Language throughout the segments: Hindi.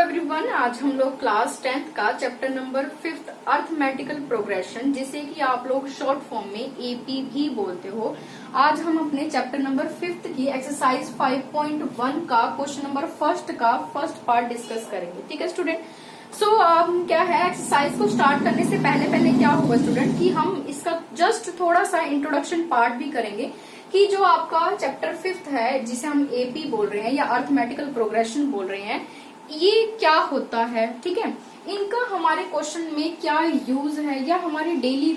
एवरीवन, आज हम लोग क्लास 10th का chapter number 5th arithmetical progression, जिसे कि आप लोग शॉर्ट फॉर्म में एपी भी बोलते हो। आज हम अपने चैप्टर नंबर 5th की एक्सरसाइज 5.1 का क्वेश्चन नंबर फर्स्ट का फर्स्ट पार्ट डिस्कस करेंगे। ठीक है स्टूडेंट। सो क्या है, एक्सरसाइज को स्टार्ट करने से पहले क्या होगा स्टूडेंट कि हम इसका जस्ट थोड़ा सा इंट्रोडक्शन पार्ट भी करेंगे कि जो आपका चैप्टर 5th है, जिसे हम एपी बोल रहे हैं या अर्थमेटिकल प्रोग्रेशन बोल रहे हैं, ये क्या होता है। ठीक है, इनका हमारे क्वेश्चन में क्या यूज है या हमारी डेली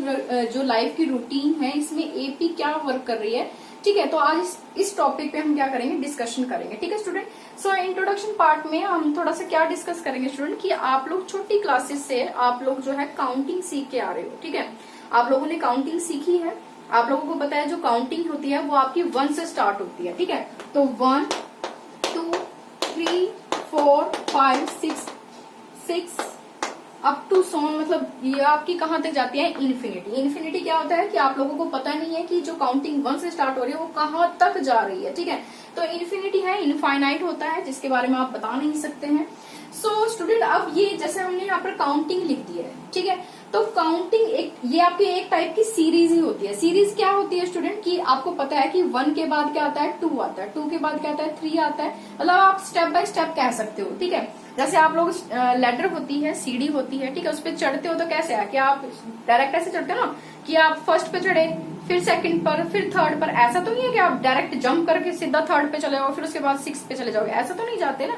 जो लाइफ की रूटीन है, इसमें एपी क्या वर्क कर रही है। ठीक है, तो आज इस टॉपिक पे हम क्या करेंगे, डिस्कशन करेंगे। ठीक है स्टूडेंट। सो इंट्रोडक्शन पार्ट में हम थोड़ा सा क्या डिस्कस करेंगे स्टूडेंट कि आप लोग छोटी क्लासेस से आप लोग जो है काउंटिंग सीख के आ रहे हो। ठीक है, आप लोगों ने काउंटिंग सीखी है, आप लोगों को पता है जो काउंटिंग होती है वो आपकी 1 से स्टार्ट होती है। ठीक है, तो 1 2 3 4 5 6 अप टू सोन, मतलब ये आपकी कहां तक जाती है, इन्फिनिटी। इन्फिनिटी क्या होता है कि आप लोगों को पता नहीं है कि जो काउंटिंग 1 से स्टार्ट हो रही है वो कहां तक जा रही है। ठीक है, तो इन्फिनिटी है, इनफाइनाइट होता है, जिसके बारे में आप बता नहीं सकते हैं। सो स्टूडेंट, अब ये जैसे हमने यहाँ पर काउंटिंग लिख दी है, ठीक है, तो काउंटिंग ये आपकी एक टाइप की सीरीज ही होती है। सीरीज क्या होती है स्टूडेंट कि आपको पता है कि 1 के बाद क्या आता है, 2 आता है, 2 के बाद क्या आता है, 3 आता है, मतलब आप स्टेप बाय स्टेप कह सकते हो। ठीक है, जैसे आप लोग लेटर होती है, सीढ़ी होती है, ठीक है, उस पर चढ़ते हो तो कैसे है कि आप डायरेक्ट ऐसे चढ़ते हो ना कि आप फर्स्ट पे चढ़े, फिर सेकंड पर, फिर थर्ड पर। ऐसा तो नहीं है कि आप डायरेक्ट जंप करके सीधा थर्ड पे चले जाओ फिर उसके बाद 6 पे चले जाओगे, ऐसा तो नहीं जाते ना।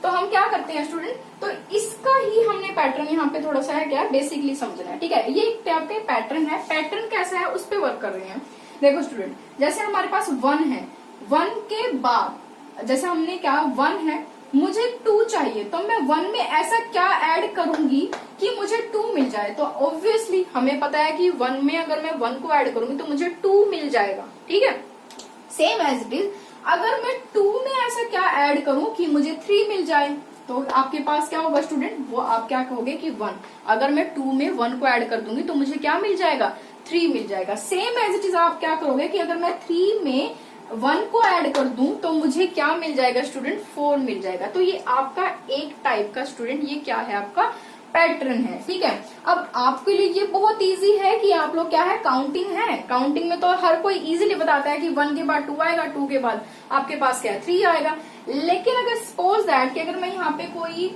तो हम क्या करते हैं स्टूडेंट, तो इसका ही हमने पैटर्न यहाँ पे थोड़ा सा है क्या बेसिकली समझना है। ठीक है, ये एक टाइप का पैटर्न है। पैटर्न कैसा है उस पर वर्क कर रहे हैं। देखो स्टूडेंट, जैसे हमारे पास 1 है, 1 के बाद जैसे हमने क्या 1 है, मुझे 2 चाहिए, तो मैं 1 में ऐसा क्या ऐड करूंगी कि मुझे 2 मिल जाए। तो ऑब्वियसली हमें पता है कि 1 में अगर मैं 1 को ऐड करूंगी तो मुझे 2 मिल जाएगा। ठीक है, सेम एज इट इज अगर मैं 2 में ऐसा क्या ऐड करूं कि मुझे 3 मिल जाए, तो आपके पास क्या होगा स्टूडेंट, वो आप क्या कहोगे कि 1। अगर मैं 2 में 1 को ऐड कर दूंगी तो मुझे क्या मिल जाएगा, 3 मिल जाएगा। सेम एज इट इज आप क्या करोगे कि अगर मैं 3 में 1 को ऐड कर दूं तो मुझे क्या मिल जाएगा स्टूडेंट, 4 मिल जाएगा। तो ये आपका एक टाइप का स्टूडेंट ये क्या है, आपका पैटर्न है। ठीक है, अब आपके लिए ये बहुत इजी है कि आप लोग क्या है, काउंटिंग है। काउंटिंग में तो हर कोई इजीली बताता है कि 1 के बाद 2 आएगा, 2 के बाद आपके पास क्या है, 3 आएगा। लेकिन अगर सपोज दैट कि अगर मैं यहाँ पे कोई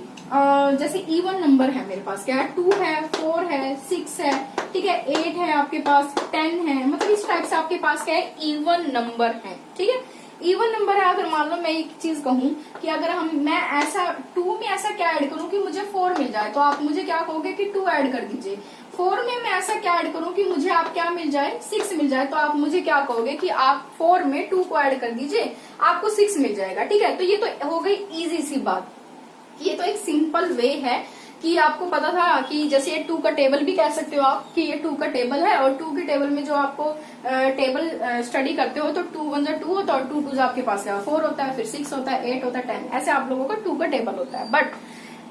जैसे इवन नंबर है, मेरे पास क्या है, 2 है, 4 है, 6 है, ठीक है, 8 है, आपके पास 10 है, मतलब इस टाइप से आपके पास क्या है, इवन नंबर है। ठीक है, इवन नंबर है। अगर मान लो मैं एक चीज कहूं कि अगर मैं ऐसा 2 में ऐसा क्या ऐड करूं कि मुझे 4 मिल जाए, तो आप मुझे क्या कहोगे कि 2 ऐड कर दीजिए। 4 में मैं ऐसा क्या ऐड करूं कि मुझे आप क्या मिल जाए, 6 मिल जाए, तो आप मुझे क्या कहोगे कि आप 4 में 2 को ऐड कर दीजिए, आपको 6 मिल जाएगा। ठीक है, तो ये तो हो गई इजी सी बात। ये तो एक सिंपल वे है कि आपको पता था कि जैसे ये 2 का टेबल भी कह सकते हो आप कि ये 2 का टेबल है, और 2 के टेबल में जो आपको टेबल स्टडी करते हो तो 2 1 2 होता है, और 2 2 आपके पास 4 होता है, फिर 6 होता है, 8 होता है, 10, ऐसे आप लोगों का 2 का टेबल होता है। बट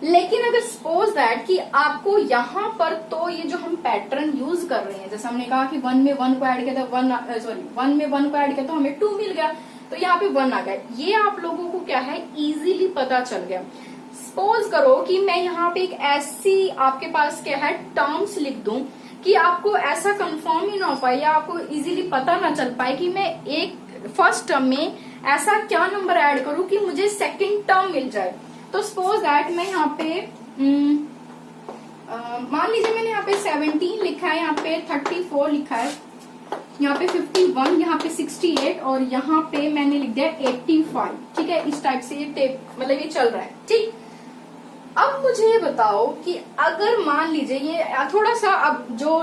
लेकिन अगर सपोज दैट कि आपको यहाँ पर तो ये जो हम पैटर्न यूज कर रहे हैं, जैसे हमने कहा कि 1 में 1 को ऐड किया था, 1 में 1 को ऐड किया तो हमें 2 मिल गया, तो यहाँ पे 1 आ गया। ये आप लोगों को क्या है, इजीली पता चल गया। सपोज करो कि मैं यहाँ पे एक ऐसी आपके पास क्या है टर्म्स लिख दूं कि आपको ऐसा कंफर्म ही ना हो पाए या आपको इजीली पता ना चल पाए कि मैं एक फर्स्ट टर्म में ऐसा क्या नंबर ऐड करूं कि मुझे सेकंड टर्म मिल जाए। तो सपोज दैट मैं यहाँ पे मान लीजिए मैंने यहाँ पे 17 लिखा है, यहाँ पे 34 लिखा है, यहाँ पे 51, यहाँ पे 68 और यहाँ पे मैंने लिख दिया 85। ठीक है, इस टाइप से ये मतलब ये चल रहा है। ठीक, अब मुझे ये बताओ कि अगर मान लीजिए ये थोड़ा सा, अब जो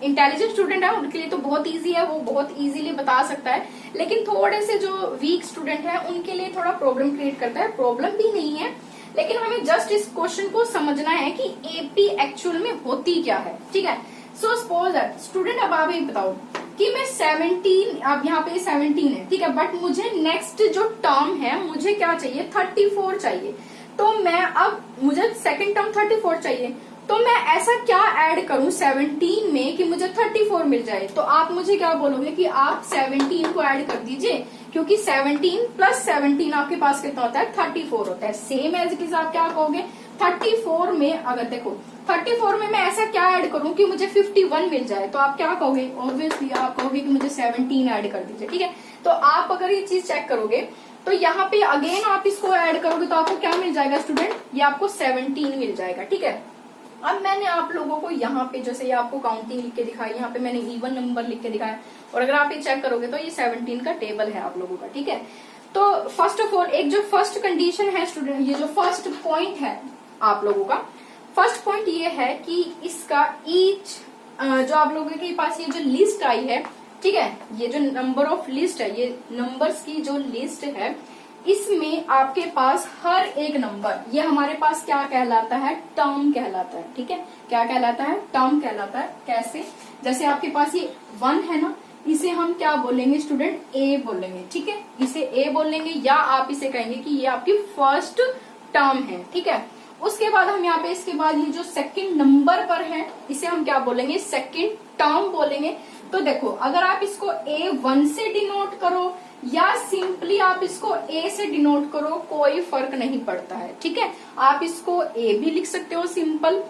इंटेलिजेंट स्टूडेंट है उनके लिए तो बहुत इजी है, वो बहुत इजीली बता सकता है, लेकिन थोड़े से जो वीक स्टूडेंट है उनके लिए थोड़ा प्रॉब्लम क्रिएट करता है। प्रॉब्लम भी नहीं है, लेकिन हमें जस्ट इस क्वेश्चन को समझना है कि एपी एक्चुअल में होती क्या है। ठीक है, सो सपोज दैट स्टूडेंट, अब आप ये बताओ कि मैं 17, अब यहाँ पे 17 है, ठीक है, बट मुझे नेक्स्ट जो टर्म है मुझे क्या चाहिए, 34 चाहिए। तो मैं अब मुझे सेकंड टर्म 34 चाहिए, तो मैं ऐसा क्या ऐड करूं 17 में कि मुझे 34 मिल जाए। तो आप मुझे क्या बोलोगे कि आप 17 को ऐड कर दीजिए क्योंकि 17 प्लस 17 आपके पास कितना होता है 34 होता है। सेम एज इट इज आप क्या कहोगे 34 में, अगर देखो 34 में मैं ऐसा क्या ऐड करूं कि मुझे 51 मिल जाए, तो आप क्या कहोगे, ऑब्वियसली आप कहोगे कि मुझे 17 ऐड कर दीजिए। ठीक है, तो आप अगर ये चीज चेक करोगे तो यहाँ पे अगेन आप इसको ऐड करोगे तो आपको क्या मिल जाएगा स्टूडेंट, ये आपको 17 मिल जाएगा। ठीक है, अब मैंने आप लोगों को यहाँ पे जैसे ये आपको काउंटिंग लिख के दिखाई, यहाँ पे मैंने इवन नंबर लिख के दिखाया, और अगर आप ये चेक करोगे तो ये 17 का टेबल है आप लोगों का। ठीक है, तो फर्स्ट ऑफ ऑल एक जो फर्स्ट कंडीशन है स्टूडेंट, ये जो फर्स्ट पॉइंट है आप लोगों का, फर्स्ट पॉइंट ये है कि इसका ईच जो आप लोगों के पास ये जो लिस्ट आई है, ठीक है, ये जो नंबर ऑफ लिस्ट है, ये नंबर्स की जो लिस्ट है, इसमें आपके पास हर एक नंबर ये हमारे पास क्या कहलाता है, टर्म कहलाता है। ठीक है, क्या कहलाता है, टर्म कहलाता है। कैसे, जैसे आपके पास ये 1 है ना, इसे हम क्या बोलेंगे स्टूडेंट, ए बोलेंगे। ठीक है, इसे ए बोलेंगे, या आप इसे कहेंगे कि ये आपकी फर्स्ट टर्म है। ठीक है, उसके बाद हम यहाँ पे इसके बाद ये जो सेकंड नंबर पर है, इसे हम क्या बोलेंगे, सेकंड टर्म बोलेंगे। तो देखो, अगर आप इसको A1 से डिनोट करो या सिंपली आप इसको A से डिनोट करो, कोई फर्क नहीं पड़ता है। ठीक है, आप इसको A भी लिख सकते हो सिंपल,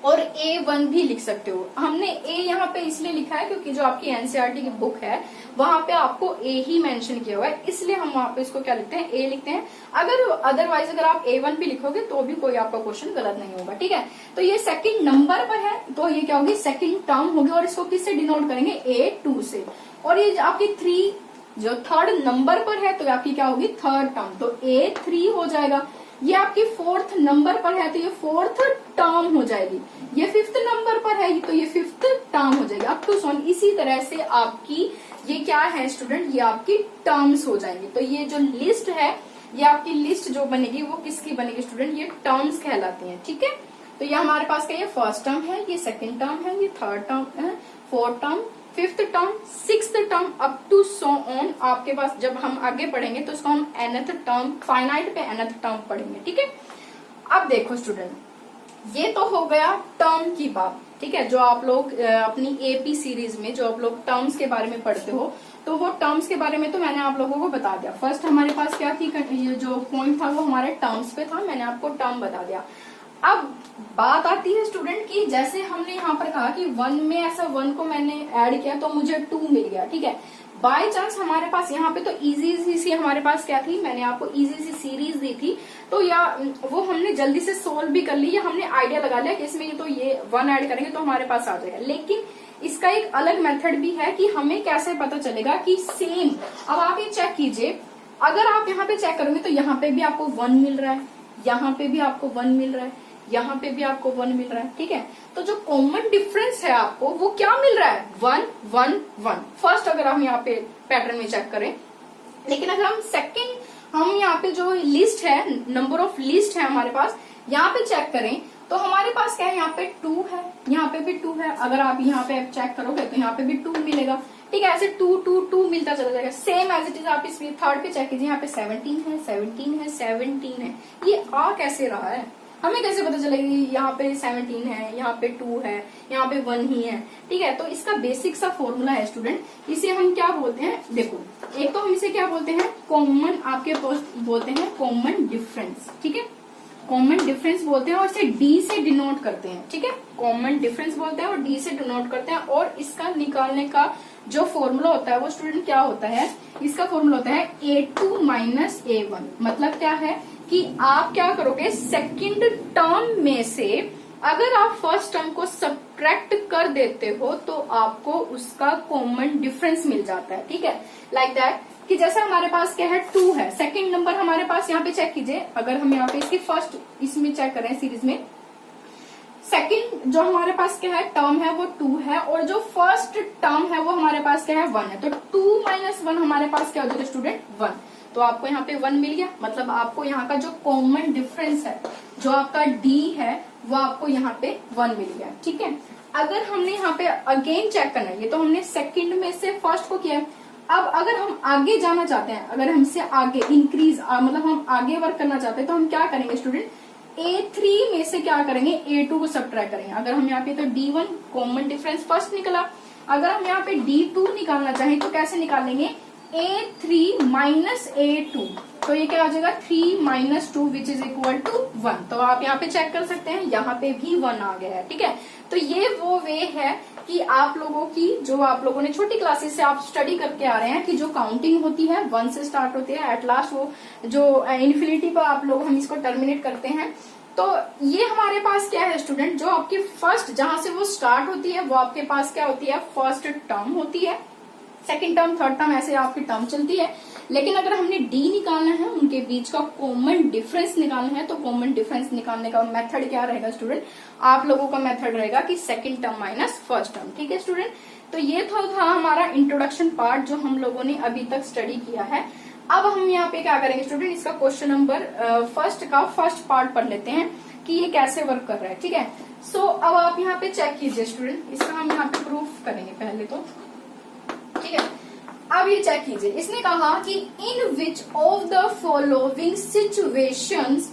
और A1 भी लिख सकते हो। हमने A यहाँ पे इसलिए लिखा है क्योंकि जो आपकी एनसीईआरटी की बुक है वहां पे आपको A ही मेंशन किया हुआ है, इसलिए हम वहां पे इसको क्या लिखते हैं, A लिखते हैं। अगर अदरवाइज अगर आप A1 भी लिखोगे तो भी कोई आपका क्वेश्चन गलत नहीं होगा। ठीक है, तो ये सेकंड नंबर पर है तो ये क्या होगी, सेकंड टर्म होगी, और इसको किससे डिनोट करेंगे, A2 से। और ये आपकी 3 जो थर्ड नंबर पर है तो आपकी क्या होगी, थर्ड टर्म, तो A3 हो जाएगा। ये आपकी फोर्थ नंबर पर है तो ये फोर्थ टर्म हो जाएगी। ये फिफ्थ नंबर पर है तो ये फिफ्थ टर्म हो जाएगी। अप टू सॉन इसी तरह से आपकी ये क्या है स्टूडेंट, ये आपकी टर्म्स हो जाएंगे। तो ये जो लिस्ट है, ये आपकी लिस्ट जो बनेगी वो किसकी बनेगी स्टूडेंट, ये टर्म्स कहलाती हैं। ठीक है, तो ये हमारे पास क्या, ये फर्स्ट टर्म है, ये सेकेंड टर्म है, ये थर्ड टर्म है, fourth term, fifth term, sixth term, up to so on. आपके पास जब हम आगे पढ़ेंगे तो इसको हम nth टर्म, फाइनाइट पे nth टर्म पढ़ेंगे। ठीक है, अब देखो स्टूडेंट, ये तो हो गया टर्म की बात। ठीक है, जो आप लोग अपनी एपी सीरीज में जो आप लोग टर्म्स के बारे में पढ़ते हो, तो वो टर्म्स के बारे में तो मैंने आप लोगों को बता दिया। फर्स्ट हमारे पास क्या थी, ये जो पॉइंट था वो हमारे टर्म्स पे था, मैंने आपको टर्म बता दिया। अब बात आती है स्टूडेंट की, जैसे हमने यहाँ पर कहा कि 1 में ऐसा 1 को मैंने ऐड किया तो मुझे 2 मिल गया। ठीक है, बाय चांस हमारे पास यहाँ पे तो इजी सी हमारे पास क्या थी, मैंने आपको इजी सी सीरीज दी थी, तो या वो हमने जल्दी से सोल्व भी कर ली, या हमने आइडिया लगा लिया कि इसमें तो ये 1 ऐड करेंगे तो हमारे पास आ जाएगा। लेकिन इसका एक अलग मेथड भी है कि हमें कैसे पता चलेगा कि सेम। अब आप ये चेक कीजिए, अगर आप यहाँ पे चेक करोगे तो यहाँ पे भी आपको 1 मिल रहा है, यहाँ पे भी आपको 1 मिल रहा है, यहाँ पे भी आपको 1 मिल रहा है। ठीक है, तो जो कॉमन डिफरेंस है आपको वो क्या मिल रहा है, 1 1 1। फर्स्ट अगर हम यहाँ पे पैटर्न में चेक करें, लेकिन अगर हम सेकंड, हम यहाँ पे जो लिस्ट है, नंबर ऑफ लिस्ट है हमारे पास, यहाँ पे चेक करें तो हमारे पास क्या है, यहाँ पे 2 है, यहाँ पे भी 2 है। अगर आप यहाँ पे चेक करोगे तो यहाँ पे भी 2 मिलेगा। ठीक है, ऐसे 2 2 2 मिलता चला जाएगा। सेम एज इट इज आप इस थर्ड पे चेक कीजिए, यहाँ पे 17 है, 17 है, 17 है। ये आ कैसे रहा है, हमें कैसे पता चलेगी, यहाँ पे 17 है, यहाँ पे 2 है, यहाँ पे 1 ही है। ठीक है, तो इसका बेसिक सा फॉर्मूला है स्टूडेंट, इसे हम क्या बोलते हैं, देखो, एक तो हम इसे क्या बोलते हैं, कॉमन, आपके पास बोलते हैं कॉमन डिफरेंस। ठीक है, कॉमन डिफरेंस बोलते हैं और इसे डी से डिनोट करते हैं। ठीक है, कॉमन डिफरेंस बोलते हैं और डी से डिनोट करते हैं। और इसका निकालने का जो फॉर्मूला होता है वो स्टूडेंट क्या होता है, इसका फॉर्मूला होता है A2 माइनस A1। मतलब क्या है कि आप क्या करोगे, सेकंड टर्म में से अगर आप फर्स्ट टर्म को सब्ट्रैक्ट कर देते हो तो आपको उसका कॉमन डिफरेंस मिल जाता है। ठीक है, लाइक दैट, कि जैसे हमारे पास क्या है, 2 है, सेकंड नंबर हमारे पास यहाँ पे चेक कीजिए। अगर हम यहाँ पे इसकी फर्स्ट इसमें चेक करें सीरीज में, सेकंड जो हमारे पास क्या है, टर्म है वो 2 है, और जो फर्स्ट टर्म है वो हमारे पास क्या है, 1 है। तो 2 माइनस 1 हमारे पास क्या हो जाएगा स्टूडेंट, 1। तो आपको यहाँ पे 1 मिल गया, मतलब आपको यहाँ का जो कॉमन डिफरेंस है, जो आपका डी है, वो आपको यहाँ पे 1 मिल गया। ठीक है, अगर हमने यहाँ पे अगेन चेक करना है, ये तो हमने सेकंड में से फर्स्ट को किया है। अब अगर हम आगे जाना चाहते हैं, अगर हमसे आगे इंक्रीज, मतलब हम आगे वर्क करना चाहते हैं, तो हम क्या करेंगे स्टूडेंट, A3 में से क्या करेंगे, A2 को सब्ट्रैक्ट करेंगे। अगर हम यहाँ पे तो D1 कॉमन डिफरेंस फर्स्ट निकला, अगर हम यहाँ पे D2 निकालना चाहें तो कैसे निकालेंगे, A3 माइनस A2, तो ये क्या हो जाएगा 3 minus 2 which is equal to 1। तो आप यहाँ पे चेक कर सकते हैं, यहाँ पे भी 1 आ गया है। ठीक है, तो ये वो वे है कि आप लोगों की, जो आप लोगों ने छोटी क्लासेस से आप स्टडी करके आ रहे हैं कि जो काउंटिंग होती है 1 से स्टार्ट होती है, एट लास्ट वो जो इन्फिनिटी पर आप लोग हम इसको टर्मिनेट करते हैं। तो ये हमारे पास क्या है स्टूडेंट, जो आपकी फर्स्ट जहां से वो स्टार्ट होती है वो आपके पास क्या होती है, फर्स्ट टर्म होती है, सेकंड टर्म, थर्ड टर्म, ऐसे आपकी टर्म चलती है। लेकिन अगर हमने डी निकालना है, उनके बीच का कॉमन डिफरेंस निकालना है, तो कॉमन डिफरेंस निकालने का मेथड क्या रहेगा स्टूडेंट, आप लोगों का मेथड रहेगा कि second term minus first term. ठीक है स्टूडेंट, तो ये था हमारा इंट्रोडक्शन पार्ट जो हम लोगों ने अभी तक स्टडी किया है। अब हम यहाँ पे क्या करेंगे स्टूडेंट, इसका क्वेश्चन नंबर फर्स्ट का फर्स्ट पार्ट पढ़ लेते हैं कि ये कैसे वर्क कर रहा है। ठीक है, सो अब आप यहाँ पे चेक कीजिए स्टूडेंट, इसका हम यहाँ पे प्रूफ करेंगे पहले तो। ठीक है, अब ये चेक कीजिए, इसने कहा कि in which of the following situations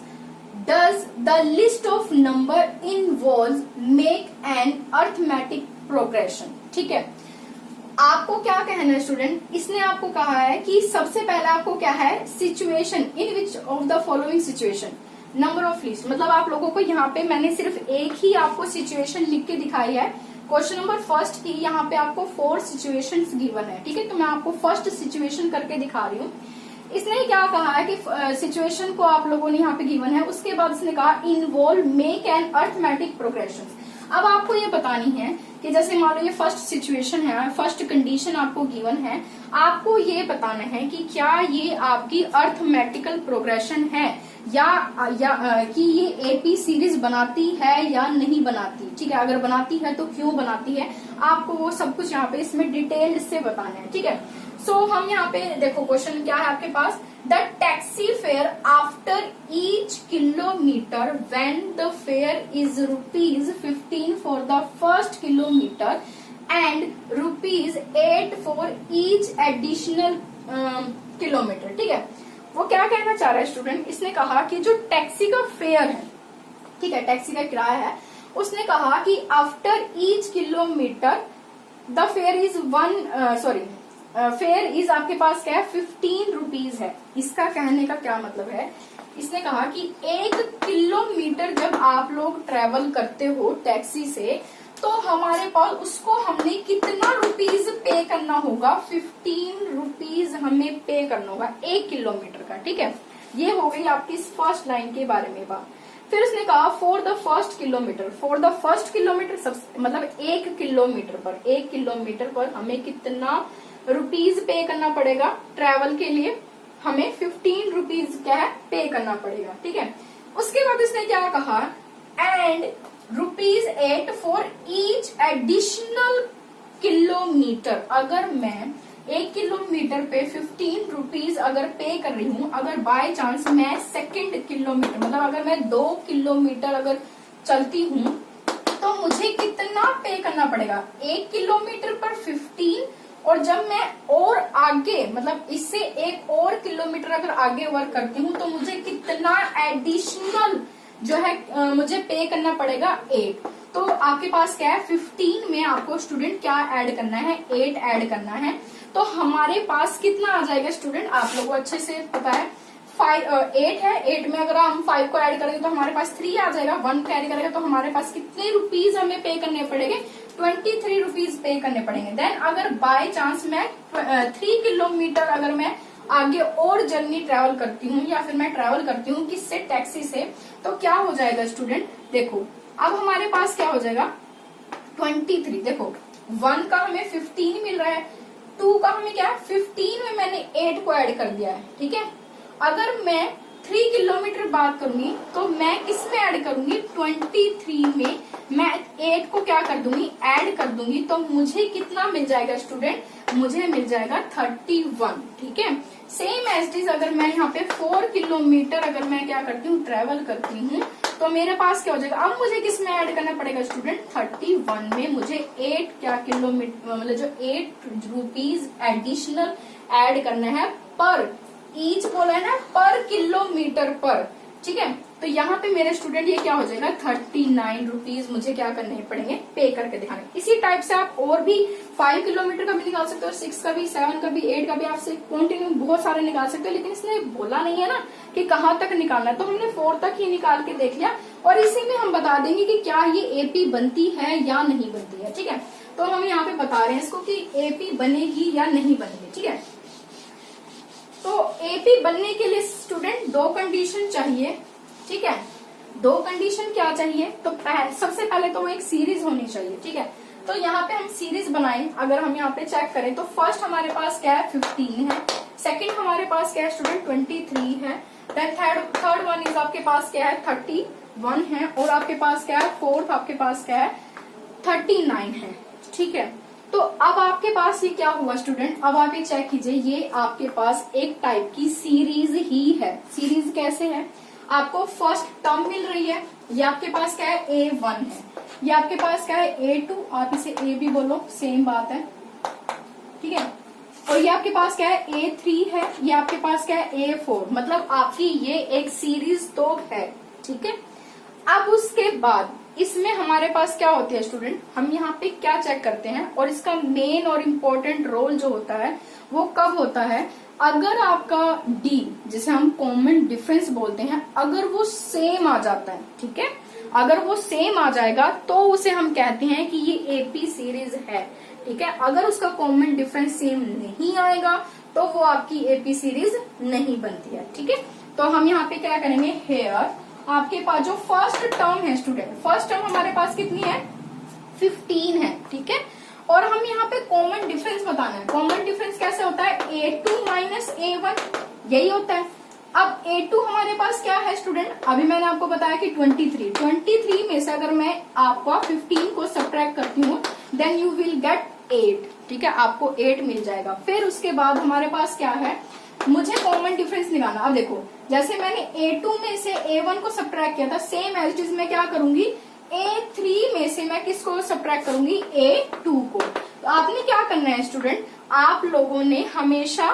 does the list of number involve make an arithmetic progression. ठीक है, आपको क्या कहना है स्टूडेंट, इसने आपको कहा है कि सबसे पहले आपको क्या है, situation, in which of the following situation number of list, मतलब आप लोगों को यहाँ पे मैंने सिर्फ एक ही आपको सिचुएशन लिख के दिखाई है। क्वेश्चन नंबर फर्स्ट की यहाँ पे आपको 4 सिचुएशंस गिवन है। ठीक है, तो मैं आपको फर्स्ट सिचुएशन करके दिखा रही हूँ। इसने क्या कहा है कि सिचुएशन को आप लोगों ने यहाँ पे गिवन है, उसके बाद इसने कहा involve make an arithmetic progression. अब आपको ये बतानी है कि जैसे मान लो ये फर्स्ट सिचुएशन है, फर्स्ट कंडीशन आपको गिवन है, आपको ये बताना है कि क्या ये आपकी अर्थमेटिकल प्रोग्रेशन है या कि ये एपी सीरीज बनाती है या नहीं बनाती। ठीक है, अगर बनाती है तो क्यों बनाती है, आपको वो सब कुछ यहाँ पे इसमें डिटेल से बताना है। ठीक है, सो हम यहाँ पे देखो क्वेश्चन क्या है आपके पास, the taxi fare after each kilometre when the fare is ₹15 for the first kilometre and ₹8 for each additional kilometre. ठीक है, वो क्या कहना चाह रहा है स्टूडेंट, इसने कहा कि जो टैक्सी का फेयर है, ठीक है, टैक्सी का किराया है, उसने कहा कि after each kilometre the fare is fair is आपके पास क्या है, ₹15 है। इसका कहने का क्या मतलब है, इसने कहा कि 1 किलोमीटर जब आप लोग ट्रेवल करते हो टैक्सी से, तो हमारे पास उसको हमने कितना रुपीज पे करना होगा, ₹15 हमें पे करना होगा 1 किलोमीटर का। ठीक है, ये हो गई आपकी इस फर्स्ट लाइन के बारे में बात। फिर उसने कहा फॉर द फर्स्ट किलोमीटर, मतलब 1 किलोमीटर पर हमें कितना रुपीज पे करना पड़ेगा, ट्रेवल के लिए हमें ₹15 क्या है पे करना पड़ेगा। ठीक है, उसके बाद इसने क्या कहा, and ₹8 for each additional kilometre. अगर मैं 1 किलोमीटर पे ₹15 अगर पे कर रही हूँ, अगर बाय चांस मैं सेकंड किलोमीटर, मतलब अगर मैं 2 किलोमीटर अगर चलती हूँ, तो मुझे कितना पे करना पड़ेगा, 1 किलोमीटर पर 15, और जब मैं और आगे, मतलब इससे 1 और किलोमीटर अगर आगे वर्क करती हूँ, तो मुझे कितना एडिशनल जो है मुझे पे करना पड़ेगा, 8। तो आपके पास क्या है, 15 में आपको स्टूडेंट क्या ऐड करना है, 8 ऐड करना है। तो हमारे पास कितना आ जाएगा स्टूडेंट, आप लोगों को अच्छे से पता है, 8 है, 8 में अगर हम 5 को ऐड करेंगे तो हमारे पास 3 आ जाएगा, 1 को ऐड करेंगे तो हमारे पास कितने रुपीज हमें पे करने पड़ेंगे, ₹23 पे करने पड़ेंगे। देन अगर बाय चांस मैं 3 किलोमीटर अगर मैं आगे और जर्नी ट्रेवल करती हूँ, या फिर मैं ट्रेवल करती हूँ किससे, टैक्सी से, तो क्या हो जाएगा स्टूडेंट, देखो अब हमारे पास क्या हो जाएगा, 23। देखो 1 का हमें 15 मिल रहा है, 2 का हमें क्या है 15 में मैंने 8 को ऐड कर दिया है। ठीक है, अगर मैं 3 किलोमीटर बात करूंगी तो मैं किस में ऐड करूंगी, 23 में मैं 8 को क्या कर दूंगी, ऐड कर दूंगी, तो मुझे कितना मिल जाएगा स्टूडेंट, मुझे मिल जाएगा 31। ठीक है, सेम एज इट इज अगर मैं यहाँ पे 4 किलोमीटर अगर मैं क्या करती हूँ, ट्रेवल करती हूँ, तो मेरे पास क्या हो जाएगा, अब मुझे किस में ऐड करना पड़ेगा स्टूडेंट, 31 में मुझे 8 क्या किलोमीटर, मतलब जो ₹8 एडिशनल ऐड करना है पर ईच बोला है ना, पर किलोमीटर पर। ठीक है, तो यहाँ पे मेरे स्टूडेंट ये क्या हो जाएगा 39 रुपीज मुझे क्या करने पड़ेंगे, पे करके दिखाने। इसी टाइप से आप और भी 5 किलोमीटर का भी निकाल सकते हो, 6 का भी, 7 का भी, 8 का भी, आप कंटिन्यू बहुत सारे निकाल सकते हो। लेकिन इसने बोला नहीं है ना कि कहाँ तक निकालना है, तो हमने 4 तक ही निकाल के देख लिया और इसी में हम बता देंगे कि क्या ये एपी बनती है या नहीं बनती है। ठीक है, तो हम यहाँ पे बता रहे हैं इसको कि एपी बनेगी या नहीं बनेगी। ठीक है, तो एपी बनने के लिए स्टूडेंट 2 कंडीशन चाहिए। ठीक है, 2 कंडीशन क्या चाहिए, तो सबसे पहले तो वो एक सीरीज होनी चाहिए। ठीक है, तो यहाँ पे हम सीरीज बनाए, अगर हम यहाँ पे चेक करें तो फर्स्ट हमारे पास क्या है 15 है, सेकंड हमारे पास क्या है स्टूडेंट 23 है, देन थर्ड वन इज आपके पास क्या है 31 है, और आपके पास क्या है फोर्थ आपके पास क्या है 39 है। ठीक है, तो अब आपके पास ये क्या हुआ स्टूडेंट, अब आप ये चेक कीजिए, ये आपके पास एक टाइप की सीरीज ही है। सीरीज कैसे है, आपको फर्स्ट टर्म मिल रही है, ये आपके पास क्या है A1 है, ये आपके पास क्या है A2, आप इसे A भी बोलो सेम बात है। ठीक है, और ये आपके पास क्या है A3 है, ये आपके पास क्या है A4, मतलब आपकी ये एक सीरीज तो है। ठीक है, अब उसके बाद इसमें हमारे पास क्या होती है स्टूडेंट, हम यहाँ पे क्या चेक करते हैं, और इसका मेन और इम्पोर्टेंट रोल जो होता है वो कब होता है, अगर आपका डी, जिसे हम कॉमन डिफरेंस बोलते हैं, अगर वो सेम आ जाता है। ठीक है, अगर वो सेम आ जाएगा तो उसे हम कहते हैं कि ये एपी सीरीज है। ठीक है, अगर उसका कॉमन डिफरेंस सेम नहीं आएगा तो वो आपकी एपी सीरीज नहीं बनती है। ठीक है, तो हम यहाँ पे क्या करेंगे, हेयर आपके पास जो फर्स्ट टर्म है स्टूडेंट, फर्स्ट टर्म हमारे पास कितनी है 15 है। ठीक है, और हम यहाँ पे कॉमन डिफरेंस बताना है। कॉमन डिफरेंस कैसे होता है, A2 माइनस A1, यही होता है। अब A2 हमारे पास क्या है स्टूडेंट, अभी मैंने आपको बताया कि 23 में से अगर मैं आपको 15 को सब्ट्रैक्ट करती हूँ देन यू विल गेट 8। ठीक है, आपको 8 मिल जाएगा। फिर उसके बाद हमारे पास क्या है, मुझे कॉमन डिफरेंस निकालना। अब देखो, जैसे मैंने A2 में से A1 को सब्ट्रैक्ट किया था, सेम एज इट इज मैं क्या करूंगी, A3 में से मैं किसको सब्ट्रैक्ट करूंगी, A2 को। तो आपने क्या करना है स्टूडेंट, आप लोगों ने हमेशा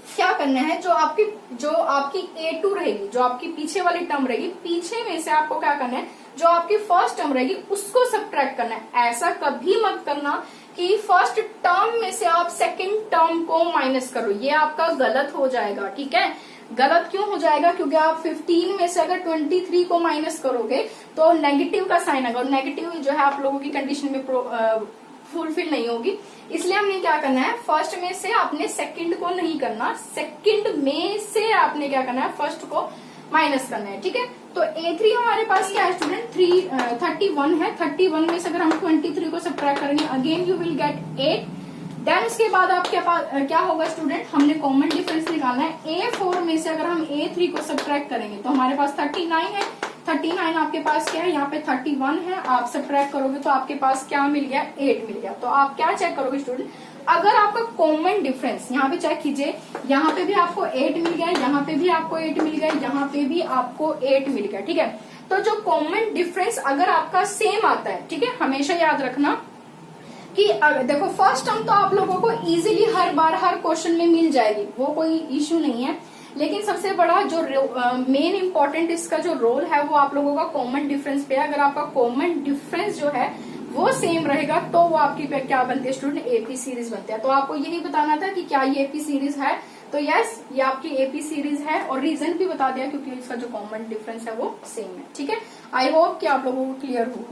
क्या करना है, जो आपकी A2 रहेगी, जो आपकी पीछे वाली टर्म रहेगी, पीछे में से आपको क्या करना है, जो आपकी फर्स्ट टर्म रहेगी उसको सब्ट्रैक्ट करना है। ऐसा कभी मत करना कि फर्स्ट टर्म में से आप सेकंड टर्म को माइनस करो, ये आपका गलत हो जाएगा। ठीक है, गलत क्यों हो जाएगा, क्योंकि आप 15 में से अगर 23 को माइनस करोगे तो नेगेटिव का साइन आएगा, और नेगेटिव जो है आप लोगों की कंडीशन में फुलफिल नहीं होगी। इसलिए हमने क्या करना है, फर्स्ट में से आपने सेकंड को नहीं करना, सेकंड में से आपने क्या करना है, फर्स्ट को माइनस करना है। ठीक है, तो A3 हमारे पास क्या है स्टूडेंट 31 है, 31 में से अगर हम 23 को सब्ट्रैक्ट करेंगे again you will get 8। Then उसके बाद आपके पास क्या होगा स्टूडेंट, हमने कॉमन डिफरेंस निकालना है। A4 में से अगर हम A3 को सब्ट्रैक्ट करेंगे तो हमारे पास 39 है, 39 आपके पास क्या है, यहाँ पे 31 है, आप सब्ट्रैक्ट करोगे तो आपके पास क्या मिल गया, 8 मिल गया। तो आप क्या चेक करोगे स्टूडेंट, अगर आपका कॉमन डिफरेंस यहाँ पे चेक कीजिए, यहाँ पे भी आपको 8 मिल गया, यहाँ पे भी आपको 8 मिल गया, यहाँ पे भी आपको 8 मिल गया। ठीक है, तो जो कॉमन डिफरेंस अगर आपका सेम आता है, ठीक है, हमेशा याद रखना कि देखो फर्स्ट टर्म तो आप लोगों को इजीली हर बार हर क्वेश्चन में मिल जाएगी, वो कोई इश्यू नहीं है। लेकिन सबसे बड़ा जो मेन इंपॉर्टेंट इसका जो रोल है वो आप लोगों का कॉमन डिफरेंस पे है। अगर आपका कॉमन डिफरेंस जो है वो सेम रहेगा तो वो आपकी क्या बनती है स्टूडेंट, एपी सीरीज बनती है। तो आपको यही बताना था कि क्या ये एपी सीरीज है, तो यस ये आपकी एपी सीरीज है, और रीजन भी बता दिया क्योंकि इसका जो कॉमन डिफरेंस है वो सेम है। ठीक है, आई होप कि आप लोगों को क्लियर हो।